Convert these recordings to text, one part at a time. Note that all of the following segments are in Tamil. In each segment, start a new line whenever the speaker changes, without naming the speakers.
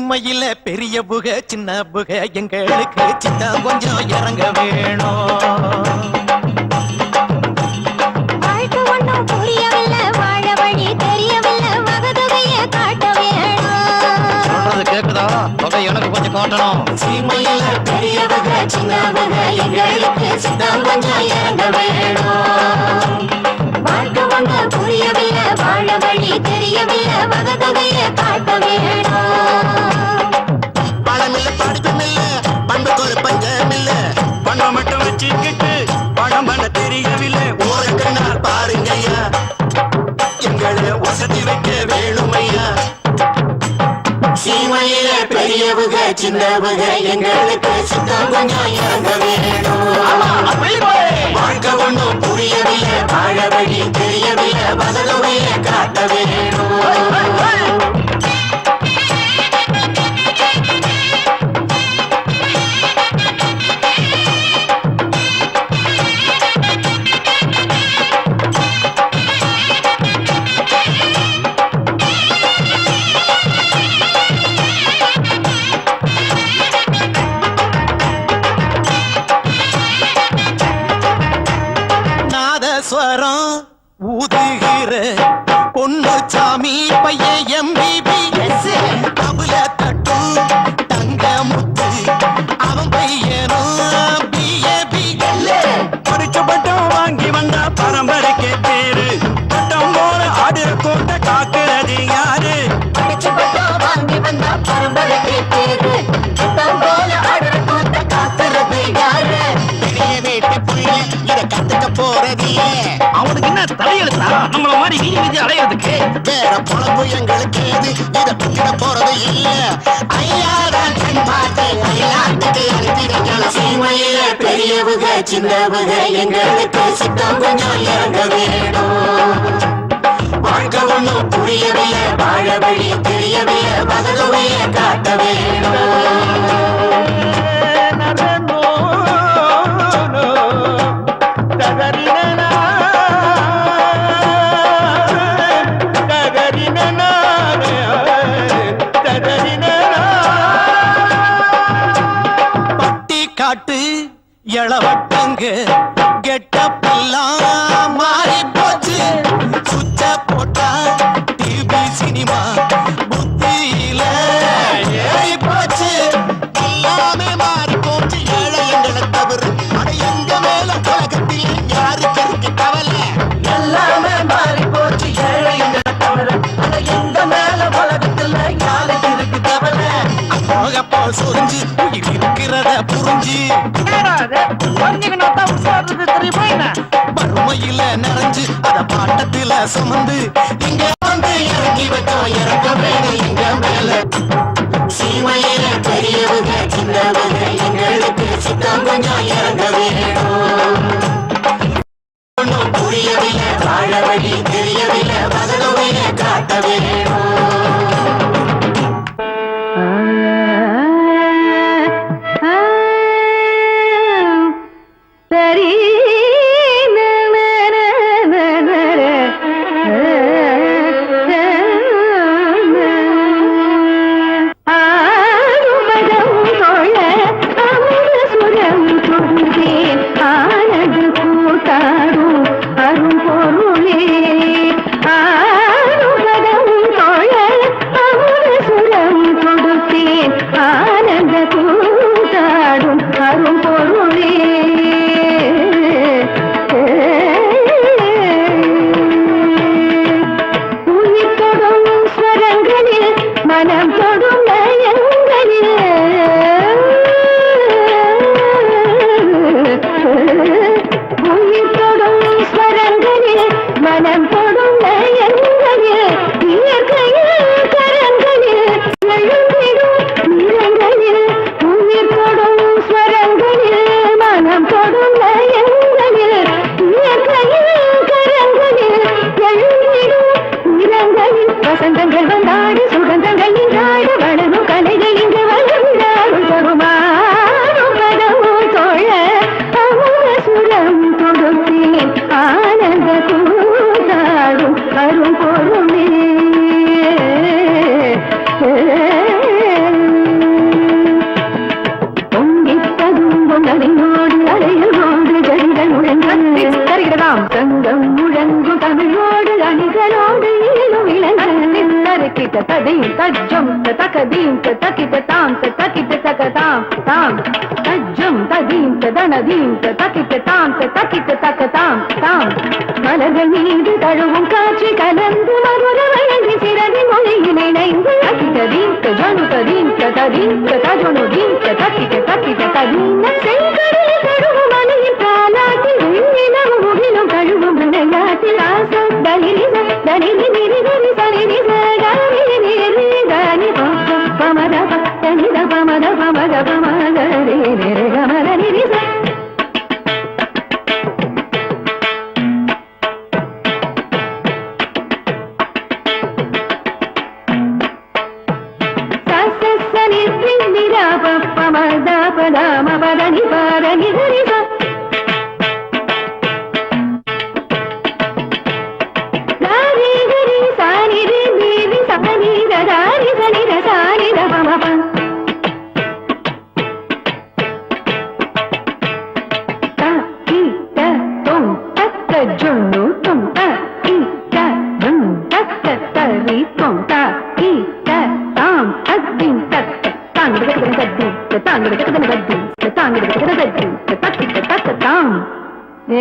சீமையில பெரிய புக சின்ன புக எங்களுக்கு சின்ன கொஞ்சம் இறங்க வேணும்.
வாழ்க்கை ஒன்றும் புரியவில்லை, வாழ வழி தெரியவில்லை, மகதொகைய காட்ட வேணும்.
சொல்றது கேக்குதா? தொகை எனக்கு கொஞ்சம் காட்டணும்.
சீமையில பெரிய புக சின்ன புக எங்களுக்கு சின்ன கொஞ்சம் இறங்க வேணும். வாழ்க்கை ஒன்றும் புரியவில்லை, வாழ வழி தெரியவில்லை, மகதொகைய காட்ட வேணும்.
பழமில்ல படிப்புமில்ல பண்புக்கு ஒரு பஞ்சமில்ல பணம் மட்டும் வச்சுக்கிட்டு பணம் பண்ண தெரியவில்லை. ஓரக்கண்ணா பாருங்கய்யா, எங்களை வசதி வைக்க வேணுமையா.
சீமையில பெரியவுக சின்னவுக எங்களுக்கு சித்தம் கொஞ்சம் இறங்க வேணும். வாழ்க்கை ஒன்றும் புரியவில்லை, வாழ வழி தெரியவில்லை, மகதொகைய காட்ட வேணும்.
நாதஸ்வரம் ஊதுகிற பொண்ணு சாமி பையன் எம்பிபி அபுல தட்டும் தங்க முத்து அவன் பையனும் பிஏபி.
படிச்ச பட்டம் வாங்கி வந்தா பரம்பரைக்கே பேரு. பட்டம் போல ஆடுற கோட்டை காக்குறது யாரு?
படிச்சு பட்டம் வாங்கி வந்தா பரம்பரைக்கு பேரு. பட்டம் போல ஆடுற கூட்ட காத்துறது யாரு?
பெரிய வீட்டு புள்ள இத கத்துக்க போறது
அவனுக்கு என்ன தலையெழுத்தா நம்மள மாதிரி வீதி வீதி அலையிறதுக்கு?
வேற பொழப்பு எங்களுக்கு இது, இத பத்திட போறது இல்ல. ஐயாதான் கண் பார்த்து அயலாத்துக்கு அனுப்பிடுங்க.
சீமையில பெரியவுக சின்னவுக எங்களுக்கு சித்தம் கொஞ்சம் இறங்க வேணும். வாழ்க்கை ஒன்றும் புரியவில்லை, வாழ வழி தெரியவில்லை, மகதொகைய காட்ட வேணும்.
பட்டி காட்டு எளவட்டங்க கெட்டப்பெல்லாம் மாறி போச்சு. சுச்ச போட்டா டிவி சினிமா புத்தியில ஏறி போச்சு.
எல்லாமே மாறி போச்சு, ஏழை எங்களை தவறு. அட எங்க மேல உலகத்தில் யாருக்கு இருக்கு கவலை?
எல்லாமே மாறி போச்சு, ஏழை எங்களை தவிர அட எங்க மேல உலகத்துல யாருக்கு இருக்கு கவலை? போகப்போ சொரிஞ்சு உயிர் இருக்கிறத புரிஞ்சு வறுமையில நிறைஞ்சு அத பாட்டத்தில சுமந்து இங்க வந்து இறங்கி வைத்தோம் இறக்க வேணும் எங்க மேல.
சீமையில பெரியவுக சின்னவுக எங்களுக்கு சித்தம் கொஞ்சம் இறங்க வேணும். ஒன்றும் புரியவில்லை, வாழ வழி தெரியவில்லை, மகதொகைய காட்ட வேணும்.
அரும்பொருளே ஆறுபதம் தொழ
தஜ்ஜம் தகதீம் தகித தாம் தகித தகதாம் தாம் தஜ்ஜம் ததீம் தனதீம் தகித தாம் தகித தகதாம் தாம் மலர்கள் மீது தழுவும் காட்சி கலந்து மறுர வழங்கி சிறதி மொழியில் இணைந்து தகிதீம் தஜனு ததீம் ததீம் தஜனுதீம் தகித தகித ததீன செங்கடலில் தழுவும் மலையில் காலாட்டி நிலவும் முகிலும் தழுவும் விளையாட்டில் ஆசம் தனிரிச தனிரி நிரிதரி சரிரிச கரி நிரி தனி பமத தனித பமத பமத பமத நிரி கமத நிரிச சசனி நிரா பமத பதம பதனி பதனி நிரிச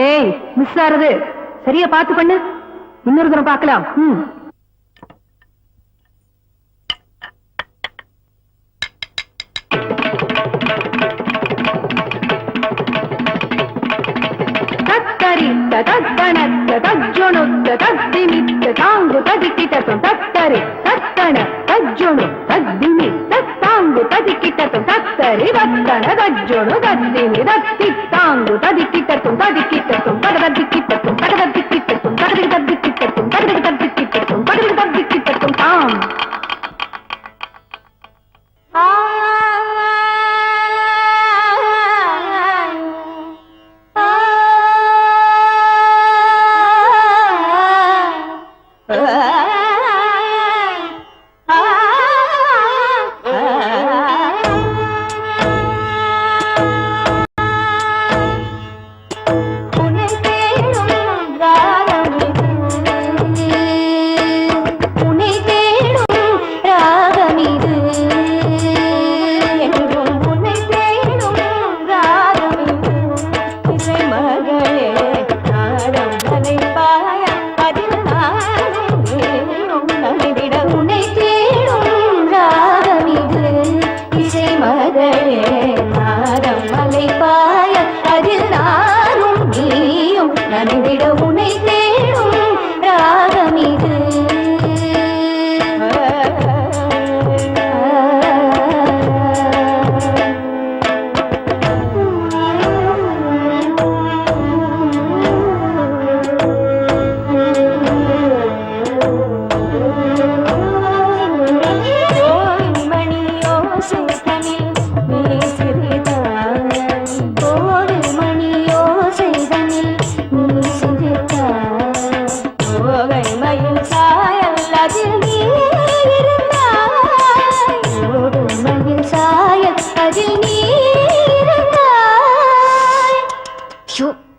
ஏய் மிஸ் ஆறது சரியா பாத்து பண்ணு இன்னொரு தரம் பார்க்கலாம் தத்தரி தத்தனத்த தஜ்ஜுனுத்த தத்திமித்த தாங்கு ததிக்கிட்டதும் தத்தரி தத்தன தஜ்ஜுனு தத்திமி தத்தாங்கு ததிக்கிட்டதும் தத்தரி தத்தன தஜ்ஜுனு தத்திமி தத்தி தாங்கு ததிக்கிட்டதும் ததிக்கிட்டதும் தகததிக்கிட்டதும் தகததிக்கிட்டதும் தகததிக்கிட்டதும் தகததிக்கிட்டதும் தகததிக்கிட்டதும் தாம்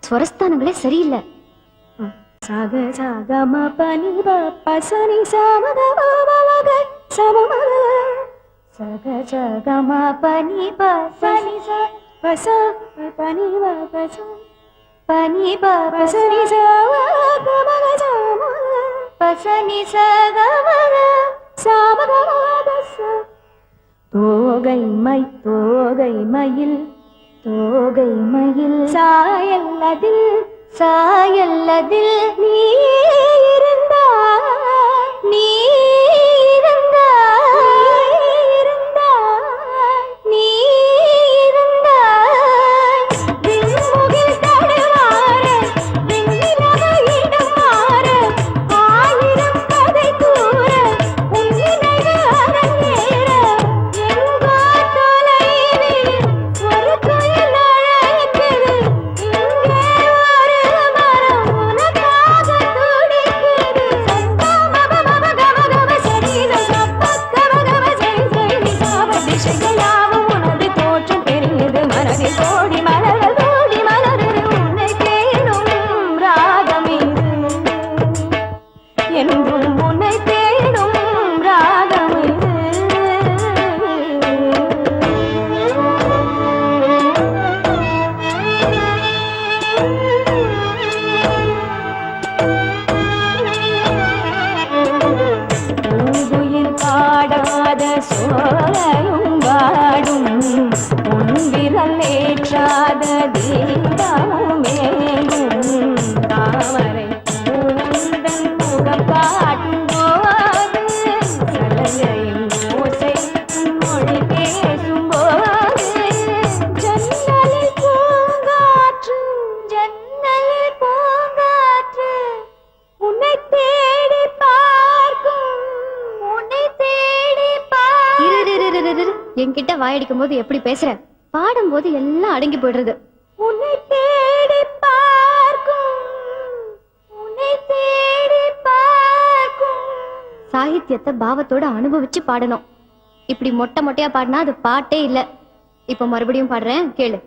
ஸ்வரஸ்தானங்களே சரியில்லை. சக சகம பனி பசனி சமதமக சமமக சக சகம பனி பசனி பச பனி பச பனி பசனி சமக சம பசனி சகமக சமக தோகை மயில் தோகை மயில் சாயல்லதில் சாயல்லதில் நீ இருந்தாய் நீ என்றும் உன்னை தேடும் ராகம் இது. தீபமேகும் தாமரை பூந்தன் முகம் காட்டும் போது சலங்கையின் ஓசை மொழி பேசும் போது ஜன்னலில் பூங்காற்று உன்னை தேடி பார்க்கும் உன்னை தேடி பார்க்கும்.
என்கிட்ட வாயடிக்கும் போது எப்படி பேசுற, பாடும்போது எல்லாம் அடங்கி போயிடுறது.
உன்னை தேடி பார்க்கும் உன்னை தேடி பார்க்கும்.
சாகித்யத்தை பாவத்தோட அனுபவிச்சு பாடணும். இப்படி மொட்டை மொட்டையா பாடினா அது பாட்டே இல்ல. இப்ப மறுபடியும் பாடுறேன், கேளு.